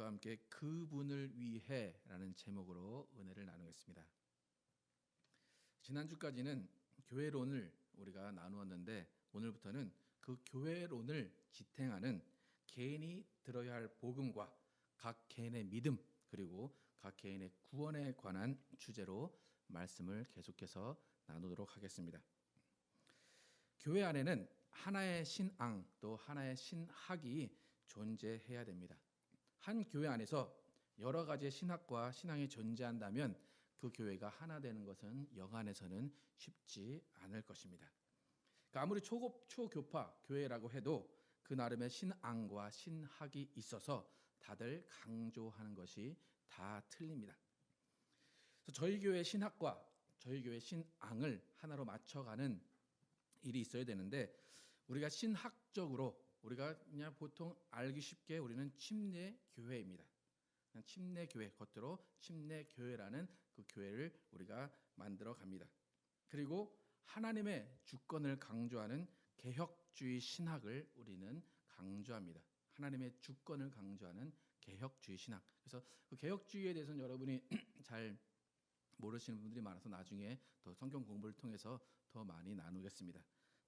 여러분과 함께 그분을 위해라는 제목으로 은혜를 나누겠습니다. 지난주까지는 교회론을 우리가 나누었는데 오늘부터는 그 교회론을 지탱하는 개인이 들어야 할 복음과 각 개인의 믿음 그리고 각 개인의 구원에 관한 주제로 말씀을 계속해서 나누도록 하겠습니다. 교회 안에는 하나의 신앙 또 하나의 신학이 존재해야 됩니다. 한 교회 안에서 여러 가지의 신학과 신앙이 존재한다면 그 교회가 하나 되는 것은 영안에서는 쉽지 않을 것입니다. 그러니까 아무리 초교파 교회라고 해도 그 나름의 신앙과 신학이 있어서 다들 강조하는 것이 다 틀립니다. 그래서 저희 교회 신학과 저희 교회 신앙을 하나로 맞춰가는 일이 있어야 되는데 우리가 신학적으로 우리가 그냥 보통 알기 쉽게 우리는 침례 교회입니다. 그냥 침례 교회 겉으로 침례 교회라는 그 교회를 우리가 만들어 갑니다. 그리고 하나님의 주권을 강조하는 개혁주의 신학을 우리는 강조합니다. 하나님의 주권을 강조하는 개혁주의 신학. 그래서 그 개혁주의에 대해서는 여러분이 잘 모르시는 분들이 많아서 나중에 더 성경 공부를 통해서 더 많이 나누겠습니다.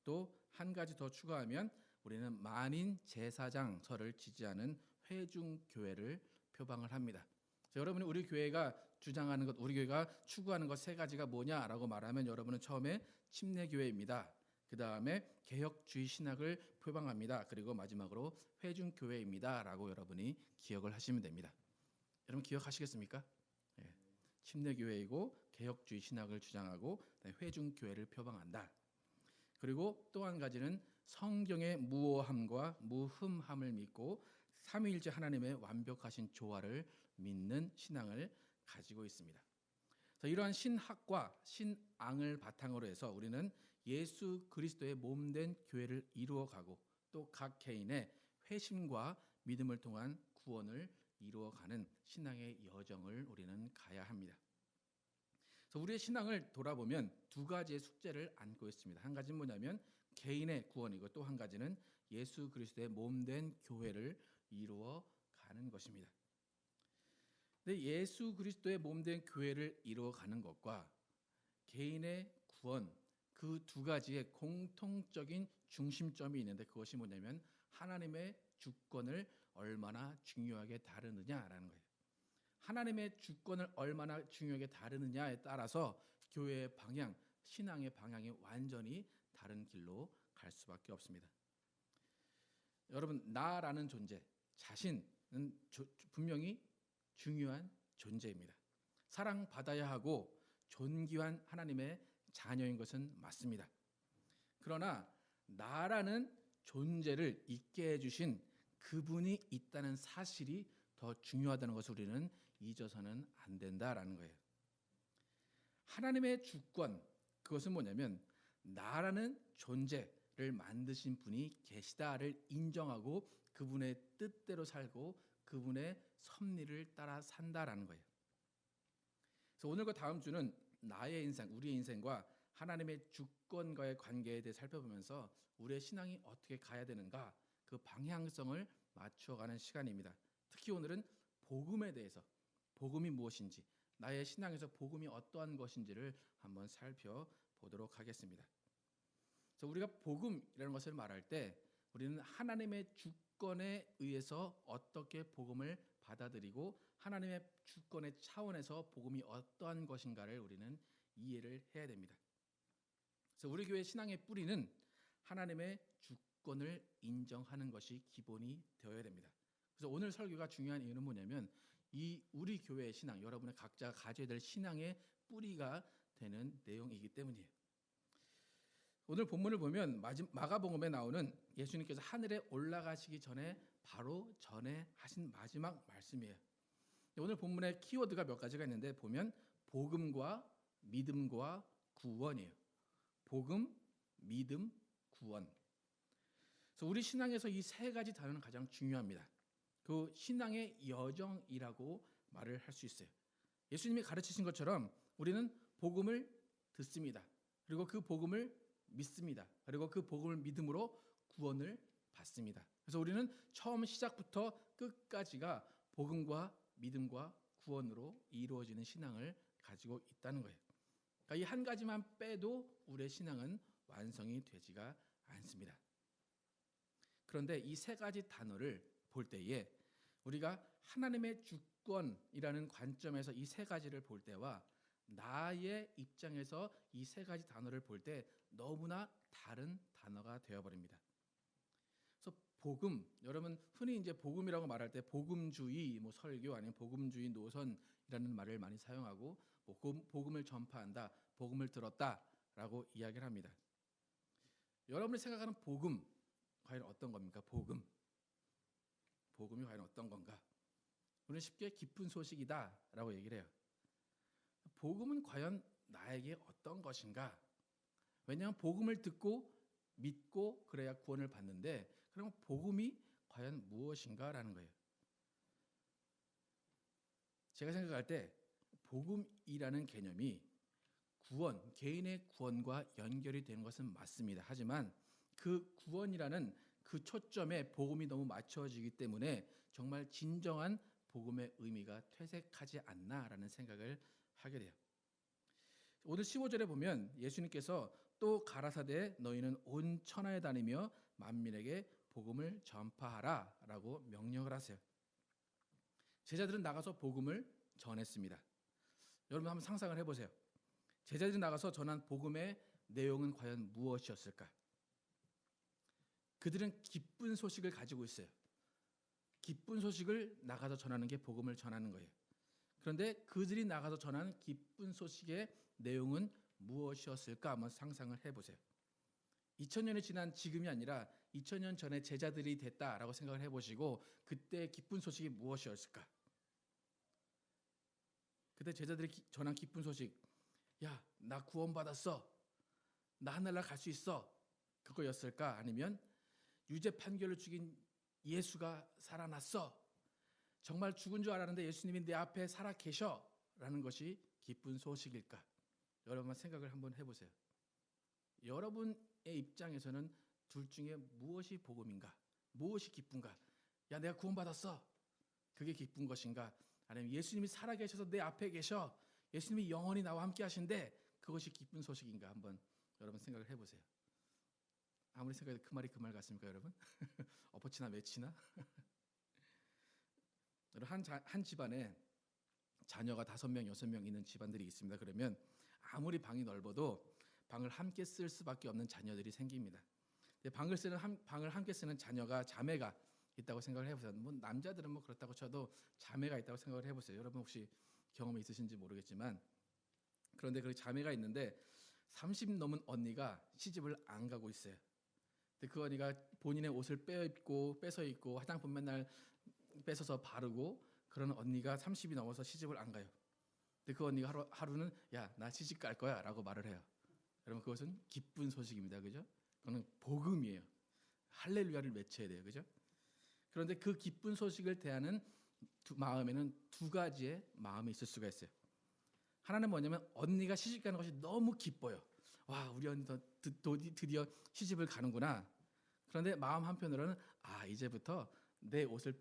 또 한 가지 더 추가하면 우리는 만인 제사장설을 지지하는 회중교회를 표방을 합니다. 여러분이 우리 교회가 주장하는 것, 우리 교회가 추구하는 것 세 가지가 뭐냐라고 말하면 여러분은 처음에 침례교회입니다. 그 다음에 개혁주의 신학을 표방합니다. 그리고 마지막으로 회중교회입니다라고 여러분이 기억을 하시면 됩니다. 여러분 기억하시겠습니까? 네. 침례교회이고 개혁주의 신학을 주장하고 회중교회를 표방한다. 그리고 또 한 가지는 성경의 무오함과 무흠함을 믿고 삼위일체 하나님의 완벽하신 조화를 믿는 신앙을 가지고 있습니다. 이러한 신학과 신앙을 바탕으로 해서 우리는 예수 그리스도의 몸된 교회를 이루어가고 또 각 개인의 회심과 믿음을 통한 구원을 이루어가는 신앙의 여정을 우리는 가야 합니다. 우리의 신앙을 돌아보면 두 가지의 숙제를 안고 있습니다. 한 가지는 뭐냐면 개인의 구원이고 또 한 가지는 예수 그리스도의 몸된 교회를 이루어가는 것입니다. 근데 예수 그리스도의 몸된 교회를 이루어가는 것과 개인의 구원 그 두 가지의 공통적인 중심점이 있는데 그것이 뭐냐면 하나님의 주권을 얼마나 중요하게 다루느냐라는 거예요. 하나님의 주권을 얼마나 중요하게 다루느냐에 따라서 교회의 방향, 신앙의 방향이 완전히 다른 길로 갈 수밖에 없습니다. 여러분, 나라는 존재, 자신은 분명히 중요한 존재입니다. 사랑받아야 하고 존귀한 하나님의 자녀인 것은 맞습니다. 그러나 나라는 존재를 있게 해주신 그분이 있다는 사실이 더 중요하다는 것을 우리는 잊어서는 안 된다라는 거예요. 하나님의 주권, 그것은 뭐냐면 나라는 존재를 만드신 분이 계시다를 인정하고 그분의 뜻대로 살고 그분의 섭리를 따라 산다라는 거예요. 그래서 오늘과 다음 주는 나의 인생, 우리의 인생과 하나님의 주권과의 관계에 대해 살펴보면서 우리의 신앙이 어떻게 가야 되는가 그 방향성을 맞춰가는 시간입니다. 특히 오늘은 복음에 대해서 복음이 무엇인지 나의 신앙에서 복음이 어떠한 것인지를 한번 살펴보도록 하겠습니다. 그래서 우리가 복음이라는 것을 말할 때 우리는 하나님의 주권에 의해서 어떻게 복음을 받아들이고 하나님의 주권의 차원에서 복음이 어떠한 것인가를 우리는 이해를 해야 됩니다. 그래서 우리 교회 신앙의 뿌리는 하나님의 주권을 인정하는 것이 기본이 되어야 됩니다. 그래서 오늘 설교가 중요한 이유는 뭐냐면 이 우리 교회의 신앙, 여러분의 각자가 가져야 될 신앙의 뿌리가 되는 내용이기 때문이에요. 오늘 본문을 보면 마가복음에 나오는 예수님께서 하늘에 올라가시기 전에 바로 전에 하신 마지막 말씀이에요. 오늘 본문의 키워드가 몇 가지가 있는데 보면 복음과 믿음과 구원이에요. 복음, 믿음, 구원. 그래서 우리 신앙에서 이 세 가지 단어는 가장 중요합니다. 그 신앙의 여정이라고 말을 할 수 있어요. 예수님이 가르치신 것처럼 우리는 복음을 듣습니다. 그리고 그 복음을 믿습니다. 그리고 그 복음을 믿음으로 구원을 받습니다. 그래서 우리는 처음 시작부터 끝까지가 복음과 믿음과 구원으로 이루어지는 신앙을 가지고 있다는 거예요. 그러니까 이 한 가지만 빼도 우리의 신앙은 완성이 되지가 않습니다. 그런데 이 세 가지 단어를 볼 때에 우리가 하나님의 주권이라는 관점에서 이 세 가지를 볼 때와 나의 입장에서 이 세 가지 단어를 볼 때 너무나 다른 단어가 되어버립니다. 그래서 복음, 여러분 흔히 이제 복음이라고 말할 때 복음주의, 뭐 설교 아니면 복음주의 노선이라는 말을 많이 사용하고 복음을 전파한다, 복음을 들었다라고 이야기를 합니다. 여러분이 생각하는 복음 과연 어떤 겁니까? 복음이 과연 어떤 건가? 우리는 쉽게 기쁜 소식이다라고 얘기를 해요. 복음은 과연 나에게 어떤 것인가? 왜냐하면 복음을 듣고 믿고 그래야 구원을 받는데, 그럼 복음이 과연 무엇인가라는 거예요. 제가 생각할 때 복음이라는 개념이 구원, 개인의 구원과 연결이 되는 것은 맞습니다. 하지만 그 구원이라는 그 초점에 복음이 너무 맞춰지기 때문에 정말 진정한 복음의 의미가 퇴색하지 않나라는 생각을 하게 돼요. 오늘 15절에 보면 예수님께서 또 가라사대 너희는 온 천하에 다니며 만민에게 복음을 전파하라 라고 명령을 하세요. 제자들은 나가서 복음을 전했습니다. 여러분 한번 상상을 해보세요. 제자들이 나가서 전한 복음의 내용은 과연 무엇이었을까? 그들은 기쁜 소식을 가지고 있어요. 기쁜 소식을 나가서 전하는 게 복음을 전하는 거예요. 그런데 그들이 나가서 전하는 기쁜 소식의 내용은 무엇이었을까? 한번 상상을 해보세요. 2000년이 지난 지금이 아니라 2000년 전에 제자들이 됐다라고 생각을 해보시고 그때 기쁜 소식이 무엇이었을까? 그때 제자들이 전한 기쁜 소식, 야, 나 구원받았어, 나 하늘나라 갈 수 있어, 그거였을까? 아니면 유죄 판결을 죽인 예수가 살아났어, 정말 죽은 줄 알았는데 예수님이 내 앞에 살아 계셔 라는 것이 기쁜 소식일까? 여러분 생각을 한번 해보세요. 여러분의 입장에서는 둘 중에 무엇이 복음인가? 무엇이 기쁜가? 야, 내가 구원받았어, 그게 기쁜 것인가? 아니면 예수님이 살아 계셔서 내 앞에 계셔, 예수님이 영원히 나와 함께 하신데 그것이 기쁜 소식인가? 한번 여러분 생각을 해보세요. 아무리 생각해도 그 말이 그 말 같습니까, 여러분? 엎어치나 매치나? 한 집안에 자녀가 5명, 6명 있는 집안들이 있습니다. 그러면 아무리 방이 넓어도 방을 함께 쓸 수밖에 없는 자녀들이 생깁니다. 방을 함께 쓰는 자매가 있다고 생각을 해보세요. 뭐 남자들은 뭐 그렇다고 쳐도 자매가 있다고 생각을 해보세요. 여러분 혹시 경험이 있으신지 모르겠지만, 그런데 그 자매가 있는데 30 넘은 언니가 시집을 안 가고 있어요. 근데 그 언니가 본인의 옷을 뺏어 입고 화장품 맨날 뺏어서 바르고 그런 언니가 30이 넘어서 시집을 안 가요. 근데 그 언니가 하루는 야, 나 시집 갈 거야 라고 말을 해요. 여러분 그것은 기쁜 소식입니다. 그죠? 그거는 복음이에요. 할렐루야를 외쳐야 돼요. 그죠? 그런데 그 기쁜 소식을 대하는 마음에는 두 가지의 마음이 있을 수가 있어요. 하나는 뭐냐면 언니가 시집 가는 것이 너무 기뻐요. 와, 우리 언니 드디어 시집을 가는구나. 그런데 마음 한편으로는 이제부터 내 옷을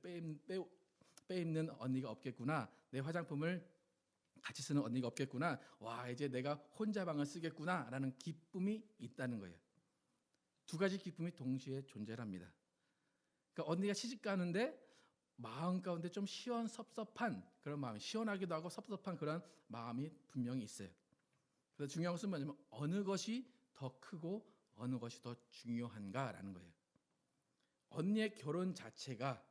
빼입는 언니가 없겠구나, 내 화장품을 같이 쓰는 언니가 없겠구나, 와, 이제 내가 혼자 방을 쓰겠구나 라는 기쁨이 있다는 거예요. 두 가지 기쁨이 동시에 존재합니다. 그러니까 언니가 시집 가는데 마음 가운데 좀 섭섭한 그런 마음이, 시원하기도 하고 섭섭한 그런 마음이 분명히 있어요. 그래서 중요한 것은 뭐냐면 어느 것이 더 크고 어느 것이 더 중요한가라는 거예요. 언니의 결혼 자체가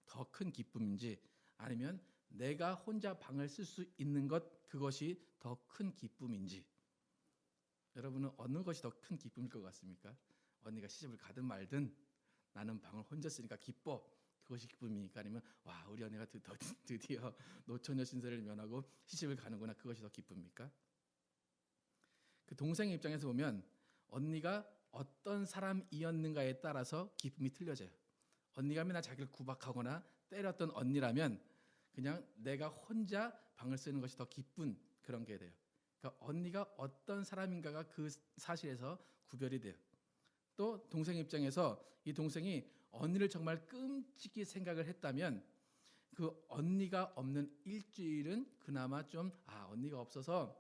더 큰 기쁨인지, 아니면 내가 혼자 방을 쓸 수 있는 것, 그것이 더 큰 기쁨인지, 여러분은 어느 것이 더 큰 기쁨일 것 같습니까? 언니가 시집을 가든 말든 나는 방을 혼자 쓰니까 기뻐, 그것이 기쁨이니까, 아니면 와, 우리 언니가 드디어 노처녀 신세를 면하고 시집을 가는구나, 그것이 더 기쁨입니까? 그 동생의 입장에서 보면 언니가 어떤 사람이었는가에 따라서 기쁨이 틀려져요. 언니가 맨날 자기를 구박하거나 때렸던 언니라면 그냥 내가 혼자 방을 쓰는 것이 더 기쁜 그런 게 돼요. 그러니까 언니가 어떤 사람인가가 그 사실에서 구별이 돼요. 또 동생 입장에서 이 동생이 언니를 정말 끔찍히 생각을 했다면 그 언니가 없는 일주일은 그나마 좀 언니가 없어서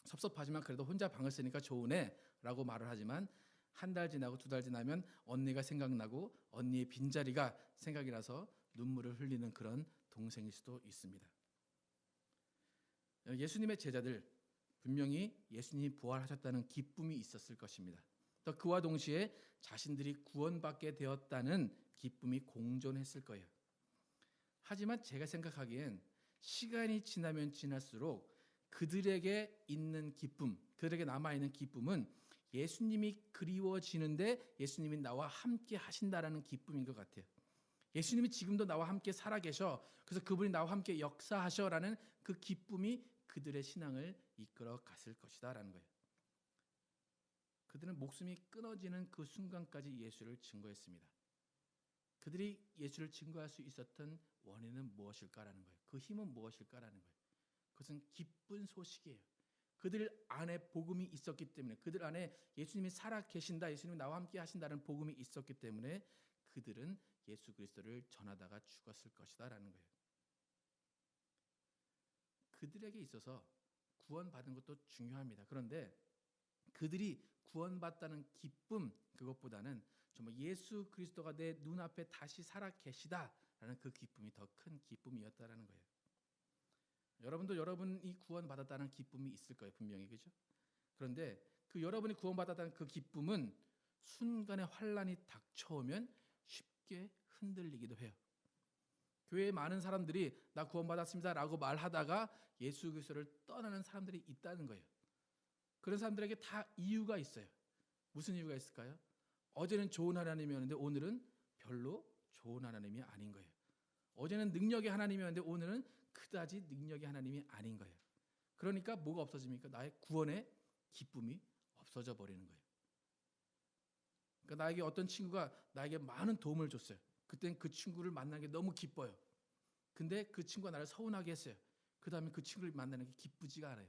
섭섭하지만 그래도 혼자 방을 쓰니까 좋으네라고 말을 하지만 한 달 지나고 두 달 지나면 언니가 생각나고 언니의 빈자리가 생각이 나서 눈물을 흘리는 그런 동생일 수도 있습니다. 예수님의 제자들 분명히 예수님이 부활하셨다는 기쁨이 있었을 것입니다. 또 그와 동시에 자신들이 구원받게 되었다는 기쁨이 공존했을 거예요. 하지만 제가 생각하기엔 시간이 지나면 지날수록 그들에게 있는 기쁨, 그들에게 남아있는 기쁨은 예수님이 그리워지는데 예수님이 나와 함께 하신다라는 기쁨인 것 같아요. 예수님이 지금도 나와 함께 살아계셔. 그래서 그분이 나와 함께 역사하셔라는 그 기쁨이 그들의 신앙을 이끌어 갔을 것이다라는 거예요. 그들은 목숨이 끊어지는 그 순간까지 예수를 증거했습니다. 그들이 예수를 증거할 수 있었던 원인은 무엇일까라는 거예요. 그 힘은 무엇일까라는 거예요. 그것은 기쁜 소식이에요. 그들 안에 복음이 있었기 때문에, 그들 안에 예수님이 살아 계신다, 예수님이 나와 함께 하신다는 복음이 있었기 때문에 그들은 예수 그리스도를 전하다가 죽었을 것이다라는 거예요. 그들에게 있어서 구원받은 것도 중요합니다. 그런데 그들이 구원받다는 기쁨, 그것보다는 정말 예수 그리스도가 내 눈앞에 다시 살아 계시다라는 그 기쁨이 더 큰 기쁨이었다라는 거예요. 여러분도 여러분이 구원받았다는 기쁨이 있을 거예요, 분명히. 그죠? 그런데 그 여러분이 구원받았다는 그 기쁨은 순간에 환란이 닥쳐오면 쉽게 흔들리기도 해요. 교회에 많은 사람들이 나 구원받았습니다라고 말하다가 예수 그리스도를 떠나는 사람들이 있다는 거예요. 그런 사람들에게 다 이유가 있어요. 무슨 이유가 있을까요? 어제는 좋은 하나님이었는데 오늘은 별로 좋은 하나님이 아닌 거예요. 어제는 능력의 하나님이었는데 오늘은 그다지 능력의 하나님이 아닌 거예요. 그러니까 뭐가 없어집니까? 나의 구원의 기쁨이 없어져 버리는 거예요. 그러니까 나에게 어떤 친구가 나에게 많은 도움을 줬어요. 그땐 그 친구를 만나는 게 너무 기뻐요. 근데 그 친구가 나를 서운하게 했어요. 그 다음에 그 친구를 만나는 게 기쁘지가 않아요.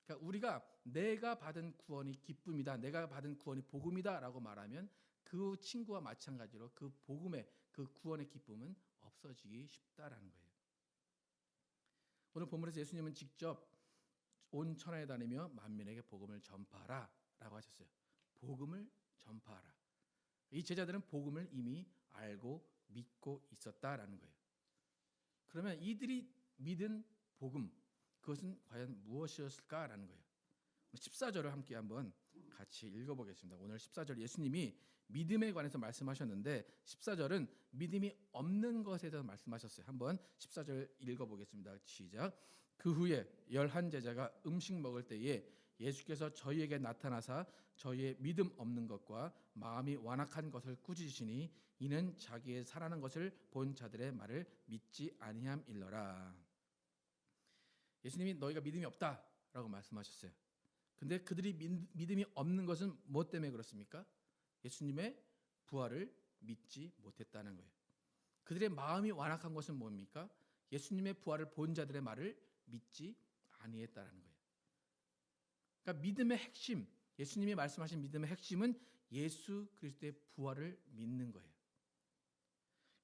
그러니까 우리가 내가 받은 구원이 기쁨이다, 내가 받은 구원이 복음이다라고 말하면 그 친구와 마찬가지로 그 복음의, 그 구원의 기쁨은 없어지기 쉽다라는 거예요. 오늘 본문에서 예수님은 직접 온 천하에 다니며 만민에게 복음을 전파하라 라고 하셨어요. 복음을 전파하라. 이 제자들은 복음을 이미 알고 믿고 있었다라는 거예요. 그러면 이들이 믿은 복음, 그것은 과연 무엇이었을까라는 거예요. 14절을 함께 한번 같이 읽어보겠습니다. 오늘 14절 예수님이 믿음에 관해서 말씀하셨는데 14절은 믿음이 없는 것에 대해서 말씀하셨어요. 한번 14절 읽어보겠습니다. 시작. 그 후에 11 제자가 음식 먹을 때에 예수께서 저희에게 나타나사 저희의 믿음 없는 것과 마음이 완악한 것을 꾸짖으시니 이는 자기의 살아난 것을 본 자들의 말을 믿지 아니함일러라. 예수님이 너희가 믿음이 없다라고 말씀하셨어요. 근데 그들이 믿음이 없는 것은 뭐 때문에 그렇습니까? 예수님의 부활을 믿지 못했다는 거예요. 그들의 마음이 완악한 것은 뭡니까? 예수님의 부활을 본 자들의 말을 믿지 아니했다는 거예요. 그러니까 믿음의 핵심, 예수님이 말씀하신 믿음의 핵심은 예수 그리스도의 부활을 믿는 거예요.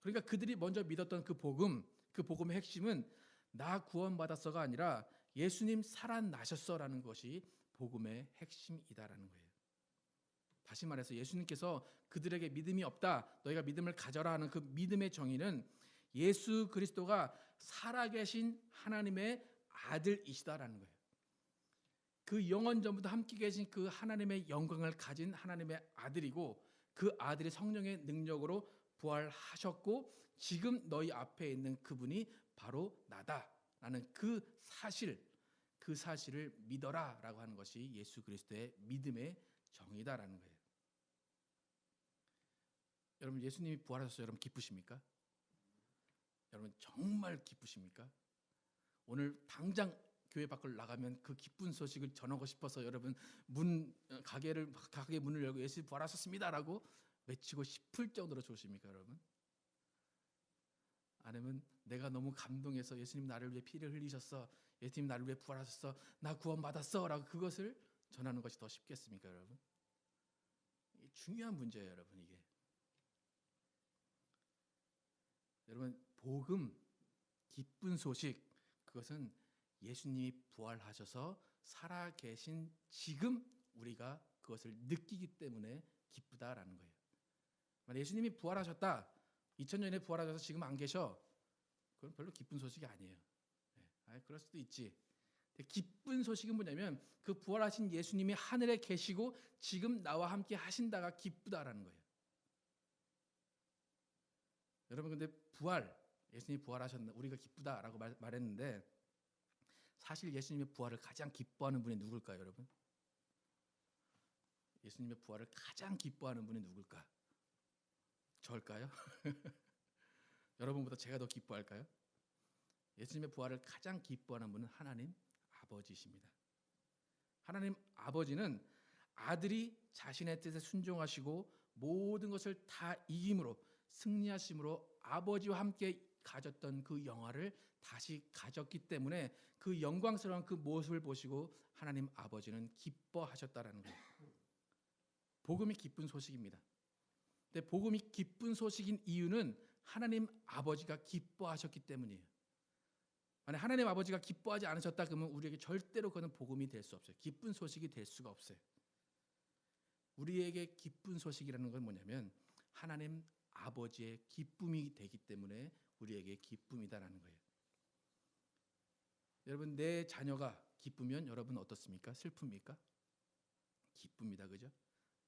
그러니까 그들이 먼저 믿었던 그 복음, 그 복음의 핵심은 나 구원받았어가 아니라 예수님 살아나셨어라는 것이 복음의 핵심이다라는 거예요. 다시 말해서 예수님께서 그들에게 믿음이 없다, 너희가 믿음을 가져라 하는 그 믿음의 정의는 예수 그리스도가 살아계신 하나님의 아들이시다라는 거예요. 그 영원 전부터 함께 계신 그 하나님의 영광을 가진 하나님의 아들이고 그 아들이 성령의 능력으로 부활하셨고 지금 너희 앞에 있는 그분이 바로 나다라는 그 사실을 믿어라라고 하는 것이 예수 그리스도의 믿음의 정의다라는 거예요. 여러분 예수님이 부활하셔서 여러분 기쁘십니까? 여러분 정말 기쁘십니까? 오늘 당장 교회 밖을 나가면 그 기쁜 소식을 전하고 싶어서 여러분 가게 문을 열고 예수 부활하셨습니다라고 외치고 싶을 정도로 좋으십니까, 여러분? 아니면 내가 너무 감동해서 예수님 나를 위해 피를 흘리셨어, 예수님 나를 위해 부활하셨어, 나 구원받았어라고 그것을 전하는 것이 더 쉽겠습니까, 여러분? 중요한 문제예요, 여러분. 이게 여러분 복음, 기쁜 소식, 그것은 예수님이 부활하셔서 살아계신 지금 우리가 그것을 느끼기 때문에 기쁘다라는 거예요. 만약 예수님이 부활하셨다, 2000년에 부활하셔서 지금 안 계셔, 그건 별로 기쁜 소식이 아니에요. 그럴 수도 있지. 기쁜 소식은 뭐냐면 그 부활하신 예수님이 하늘에 계시고 지금 나와 함께 하신다가 기쁘다라는 거예요. 여러분, 근데 예수님이 부활하셨나, 우리가 기쁘다라고 말했는데 사실 예수님의 부활을 가장 기뻐하는 분이 누굴까요, 여러분? 예수님의 부활을 가장 기뻐하는 분이 누굴까? 저일까요? 여러분보다 제가 더 기뻐할까요? 예수님의 부활을 가장 기뻐하는 분은 하나님 아버지십니다. 하나님 아버지는 아들이 자신의 뜻에 순종하시고 모든 것을 다 이김으로 승리하심으로 아버지와 함께 가졌던 그 영화를 다시 가졌기 때문에 그 영광스러운 그 모습을 보시고 하나님 아버지는 기뻐하셨다라는 거예요. 복음이 기쁜 소식입니다. 근데 복음이 기쁜 소식인 이유는 하나님 아버지가 기뻐하셨기 때문이에요. 만약 하나님 아버지가 기뻐하지 않으셨다 그러면 우리에게 절대로 그는 복음이 될 수 없어요. 기쁜 소식이 될 수가 없어요. 우리에게 기쁜 소식이라는 건 뭐냐면 하나님 아버지의 기쁨이 되기 때문에 우리에게 기쁨이다라는 거예요. 여러분, 내 자녀가 기쁘면 여러분 어떻습니까? 슬픕니까? 기쁩니다. 그죠?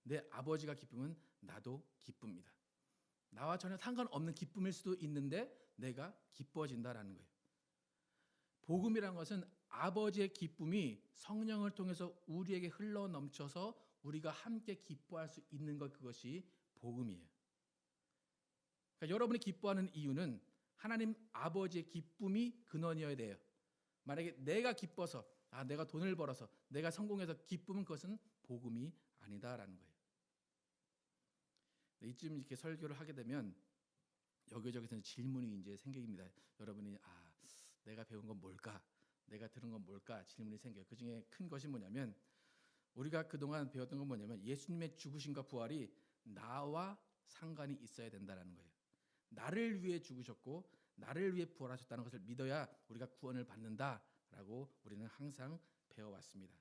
내 아버지가 기쁘면 나도 기쁩니다. 나와 전혀 상관없는 기쁨일 수도 있는데 내가 기뻐진다라는 거예요. 복음이라는 것은 아버지의 기쁨이 성령을 통해서 우리에게 흘러 넘쳐서 우리가 함께 기뻐할 수 있는 것, 그것이 복음이에요. 그러니까 여러분이 기뻐하는 이유는 하나님 아버지의 기쁨이 근원이어야 돼요. 만약에 내가 기뻐서, 내가 돈을 벌어서, 내가 성공해서 기쁨은 그것은 복음이 아니다라는 거예요. 이쯤 이렇게 설교를 하게 되면 여기저기서 질문이 이제 생깁니다. 여러분이 내가 배운 건 뭘까? 내가 들은 건 뭘까? 질문이 생겨요. 그 중에 큰 것이 뭐냐면 우리가 그동안 배웠던 건 뭐냐면 예수님의 죽으심과 부활이 나와 상관이 있어야 된다는 거예요. 나를 위해 죽으셨고 나를 위해 부활하셨다는 것을 믿어야 우리가 구원을 받는다라고 우리는 항상 배워왔습니다.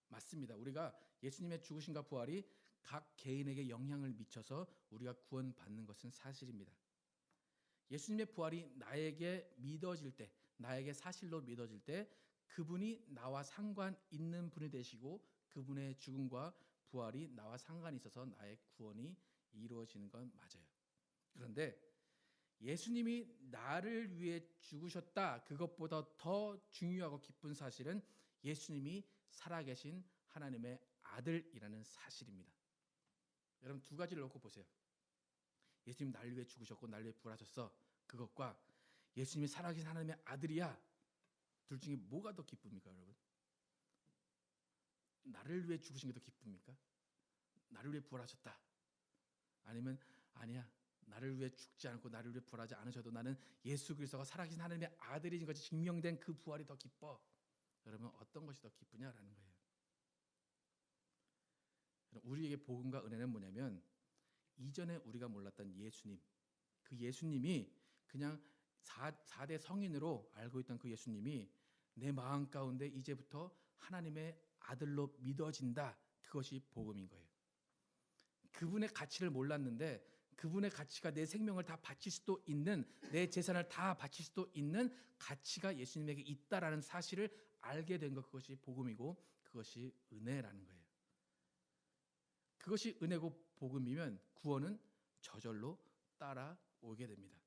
맞습니다. 우리가 예수님의 죽으심과 부활이 각 개인에게 영향을 미쳐서 우리가 구원받는 것은 사실입니다. 예수님의 부활이 나에게 믿어질 때, 나에게 사실로 믿어질 때 그분이 나와 상관 있는 분이 되시고 그분의 죽음과 부활이 나와 상관이 있어서 나의 구원이 이루어지는 건 맞아요. 그런데 예수님이 나를 위해 죽으셨다, 그것보다 더 중요하고 기쁜 사실은 예수님이 살아계신 하나님의 아들이라는 사실입니다. 여러분, 두 가지를 놓고 보세요. 예수님 나를 위해 죽으셨고 나를 위해 부활하셨어, 그것과 예수님이 살아계신 하나님의 아들이야, 둘 중에 뭐가 더 기쁩니까, 여러분? 나를 위해 죽으신 게 더 기쁩니까? 나를 위해 부활하셨다. 아니면 아니야, 나를 위해 죽지 않고 나를 위해 부활하지 않으셔도 나는 예수 그리스도가 살아계신 하나님의 아들인 것이 증명된 그 부활이 더 기뻐. 여러분, 어떤 것이 더 기쁘냐라는 거예요. 우리에게 복음과 은혜는 뭐냐면 이전에 우리가 몰랐던 예수님, 그 예수님이 그냥 4대 성인으로 알고 있던 그 예수님이 내 마음 가운데 이제부터 하나님의 아들로 믿어진다, 그것이 복음인 거예요. 그분의 가치를 몰랐는데 그분의 가치가 내 생명을 다 바칠 수도 있는, 내 재산을 다 바칠 수도 있는 가치가 예수님에게 있다라는 사실을 알게 된 것, 그것이 복음이고 그것이 은혜라는 거예요. 그것이 은혜고 복음이면 구원은 저절로 따라오게 됩니다.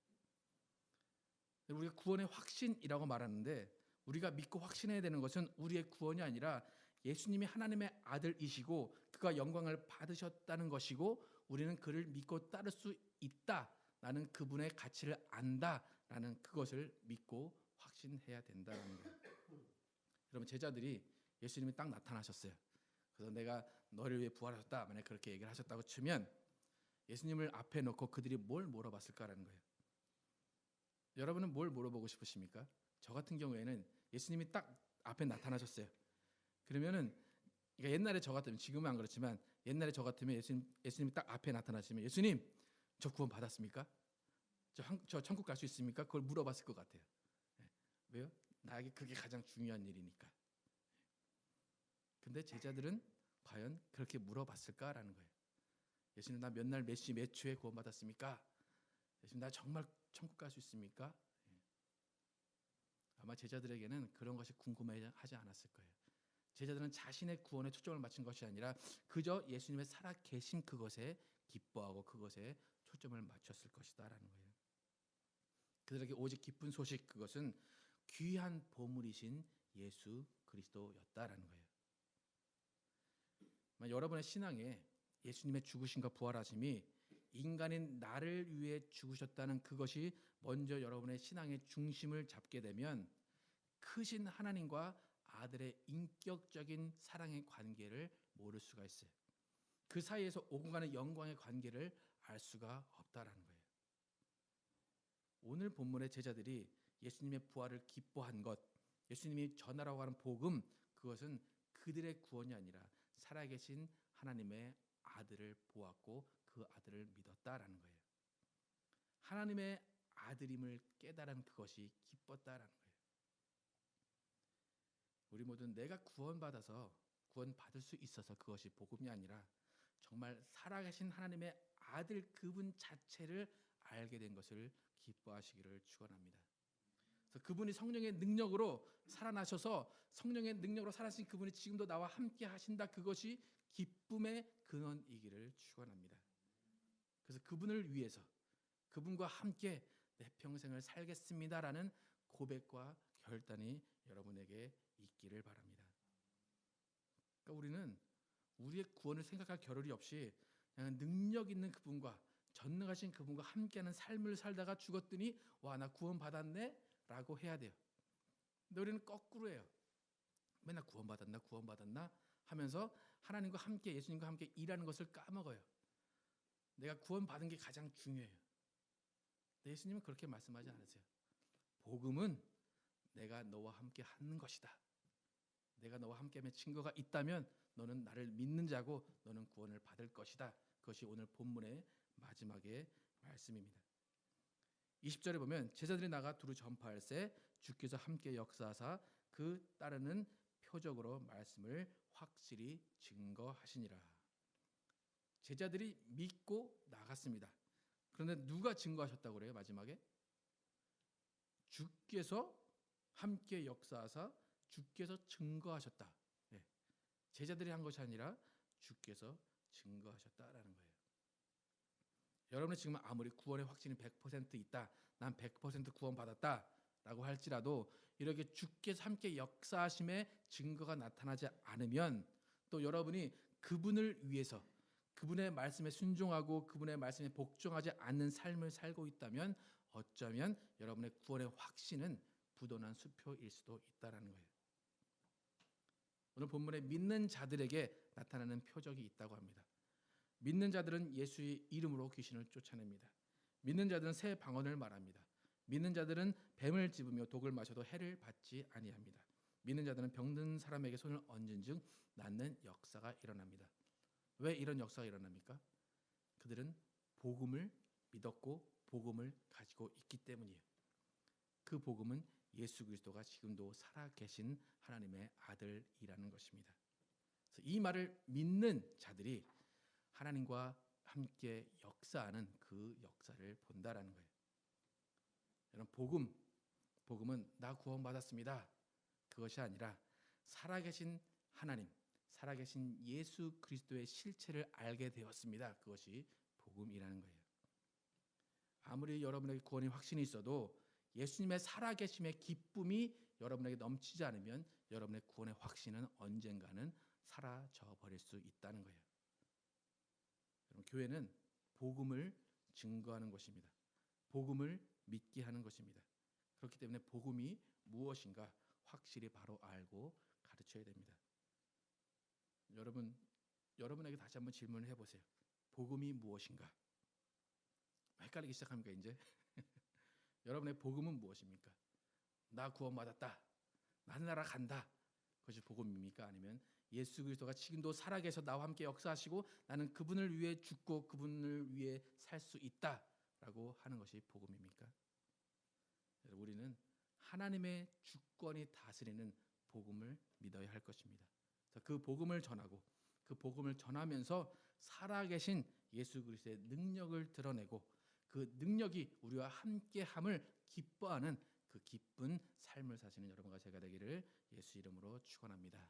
우리가 구원의 확신이라고 말하는데 우리가 믿고 확신해야 되는 것은 우리의 구원이 아니라 예수님이 하나님의 아들이시고 그가 영광을 받으셨다는 것이고 우리는 그를 믿고 따를 수 있다라는 그분의 가치를 안다라는 그것을 믿고 확신해야 된다는 거예요. 여러분, 제자들이 예수님이 딱 나타나셨어요. 그래서 내가 너를 위해 부활하셨다, 만약 그렇게 얘기를 하셨다고 치면 예수님을 앞에 놓고 그들이 뭘 물어봤을까라는 거예요. 여러분은 뭘 물어보고 싶으십니까? 저 같은 경우에는 예수님이 딱 앞에 나타나셨어요. 그러면은 그러니까 옛날에 저 같으면, 지금은 안 그렇지만 옛날에 저 같으면 예수님이 딱 앞에 나타나시면 예수님, 저 구원 받았습니까? 저 천국 갈 수 있습니까? 그걸 물어봤을 것 같아요. 예. 왜요? 나에게 그게 가장 중요한 일이니까. 근데 제자들은 과연 그렇게 물어봤을까라는 거예요. 예수님, 나 몇 날 몇 시 몇 초에 구원받았습니까? 예수님, 나 정말 천국 갈 수 있습니까? 예. 아마 제자들에게는 그런 것이 궁금하지 않았을 거예요. 제자들은 자신의 구원에 초점을 맞춘 것이 아니라 그저 예수님의 살아 계신 그것에 기뻐하고 그것에 초점을 맞췄을 것이다라는 거예요. 그들에게 오직 기쁜 소식, 그것은 귀한 보물이신 예수 그리스도였다라는 거예요. 여러분의 신앙에 예수님의 죽으심과 부활하심이 인간인 나를 위해 죽으셨다는 그것이 먼저 여러분의 신앙의 중심을 잡게 되면 크신 하나님과 아들의 인격적인 사랑의 관계를 모를 수가 있어요. 그 사이에서 오고 가는 영광의 관계를 알 수가 없다라는 거예요. 오늘 본문의 제자들이 예수님의 부활을 기뻐한 것, 예수님이 전하라고 하는 복음, 그것은 그들의 구원이 아니라 살아계신 하나님의 아들을 보았고 그 아들을 믿었다라는 거예요. 하나님의 아들임을 깨달은 그것이 기뻤다라는 거예요. 우리 모두 내가 구원받아서 구원받을 수 있어서 그것이 복음이 아니라 정말 살아계신 하나님의 아들 그분 자체를 알게 된 것을 기뻐하시기를 축원합니다. 그래서 그분이 성령의 능력으로 살아나셔서 성령의 능력으로 살아신 그분이 지금도 나와 함께 하신다, 그것이 기쁨의 근원이기를 축원합니다. 그래서 그분을 위해서 그분과 함께 내 평생을 살겠습니다라는 고백과 결단이 여러분에게 있기를 바랍니다. 그러니까 우리는 우리의 구원을 생각할 겨를이 없이 그냥 능력 있는 그분과 전능하신 그분과 함께하는 삶을 살다가 죽었더니 와, 나 구원 받았네 라고 해야 돼요. 근데 우리는 거꾸로 해요. 맨날 구원받았나 하면서 하나님과 함께, 예수님과 함께 일하는 것을 까먹어요. 내가 구원받은 게 가장 중요해요. 근데 예수님은 그렇게 말씀하지 않으세요. 복음은 내가 너와 함께 하는 것이다. 내가 너와 함께하면 증거가 있다면 너는 나를 믿는 자고 너는 구원을 받을 것이다. 그것이 오늘 본문의 마지막의 말씀입니다. 20절에 보면 제자들이 나가 두루 전파할세 주께서 함께 역사하사 그 따르는 표적으로 말씀을 확실히 증거하시니라. 제자들이 믿고 나갔습니다. 그런데 누가 증거하셨다고 그래요? 마지막에 주께서 함께 역사하사 주께서 증거하셨다. 네. 제자들이 한 것이 아니라 주께서 증거하셨다라는 거예요. 여러분은 지금 아무리 구원의 확신이 100% 있다, 난 100% 구원받았다 라고 할지라도 이렇게 주께서 함께 역사하심의 증거가 나타나지 않으면 또 여러분이 그분을 위해서 그분의 말씀에 순종하고 그분의 말씀에 복종하지 않는 삶을 살고 있다면 어쩌면 여러분의 구원의 확신은 부도난 수표일 수도 있다는 거예요. 오늘 본문에 믿는 자들에게 나타나는 표적이 있다고 합니다. 믿는 자들은 예수의 이름으로 귀신을 쫓아냅니다. 믿는 자들은 새 방언을 말합니다. 믿는 자들은 뱀을 집으며 독을 마셔도 해를 받지 아니합니다. 믿는 자들은 병든 사람에게 손을 얹은즉 낫는 역사가 일어납니다. 왜 이런 역사가 일어납니까? 그들은 복음을 믿었고 복음을 가지고 있기 때문이에요. 그 복음은 예수 그리스도가 지금도 살아계신 하나님의 아들이라는 것입니다. 그래서 이 말을 믿는 자들이 하나님과 함께 역사하는 그 역사를 본다라는 거예요. 여러분, 복음은 나 구원받았습니다. 그것이 아니라 살아계신 하나님, 살아계신 예수 그리스도의 실체를 알게 되었습니다. 그것이 복음이라는 거예요. 아무리 여러분에게 구원의 확신이 있어도 예수님의 살아계심의 기쁨이 여러분에게 넘치지 않으면 여러분의 구원의 확신은 언젠가는 사라져 버릴 수 있다는 거예요. 여러분, 교회는 복음을 증거하는 것입니다. 복음을 믿게 하는 것입니다. 그렇기 때문에 복음이 무엇인가 확실히 바로 알고 가르쳐야 됩니다. 여러분에게 다시 한번 질문을 해보세요. 복음이 무엇인가? 헷갈리기 시작합니까 이제? 여러분의 복음은 무엇입니까? 나 구원받았다. 하늘나라 간다. 그것이 복음입니까? 아니면 예수 그리스도가 지금도 살아계셔 나와 함께 역사하시고 나는 그분을 위해 죽고 그분을 위해 살 수 있다라고 라고 하는 것이 복음입니까? 우리는 하나님의 주권이 다스리는 복음을 믿어야 할 것입니다. 그 복음을 전하고 그 복음을 전하면서 살아계신 예수 그리스도의 능력을 드러내고 그 능력이 우리와 함께함을 기뻐하는 그 기쁜 삶을 사시는 여러분과 제가 되기를 예수 이름으로 축원합니다.